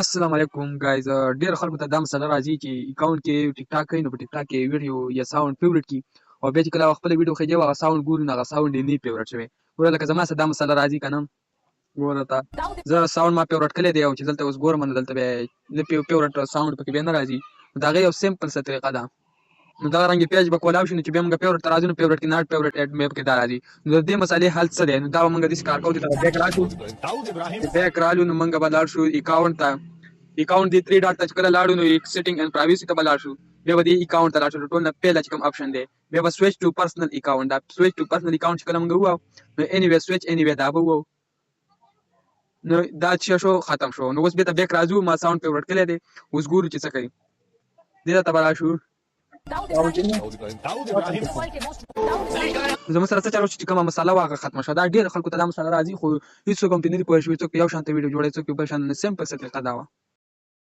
السلام علیکم ګایز. ډیر خلکو ته دا مسله راځي چې اکاونټ کې ټیک ټاک کوي، نو په ټیک ټاک کې ویډیو یا ساوند فیوریټ کی او بیا چې کله خپل ویډیو خېږي هغه ساوند ګوري نو هغه ساوند یې نه فیوریټ شوی. ګوره لکه زما سره دا مسله راځي کنه، ګوره تا زه ساوند ما فیوریټ کړی دی او چې دلته اوس ګورم نو دلته بیا نه فیوریټ ساوند پکې بیا نه راځي. دا غي یو سیمپل څه طریقه ده. نو دا رنګ پیج به کولاو شي نو چې بیا موږ فیوریټ راځي نو فیوریټ کې ناٹ فیوریټ اډ میپ کې دا راځي. نو د دې مسالې حل څه دی؟ نو دا موږ د کار کوو چې بیک راشو، بیک رالو نو موږ به لاړ شو اکاونټ ته. اکاونټ دی 3 ډاټ ټچ کړه لاړو نو سیټینګ اینڈ پرایویسی ته بلار شو. بیا به دی اکاونټ ته لاړ شو، ټول نه پیل چې کوم اپشن دی بیا به سویچ ټو پرسنل اکاونټ. دا سویچ ټو پرسنل اکاونټ چې کله موږ وو نو اني وی سویچ اني وی دا به وو. نو دا چې شو ختم شو. نو اوس به ته بیک راځو، ما ساوند فیوریټ کړی دی، اوس ګورو چې څه کوي. دې ته بلار شو زموږ سره څه چارو چې کومه مساله واغه ختم شوه. دا ډیر خلکو ته دا مساله راځي خو هیڅ کوم ته نه دی پوه شوی. څوک یو شانته ویډیو جوړوي، څوک بل شان سیمپل څه طریقه دا وه.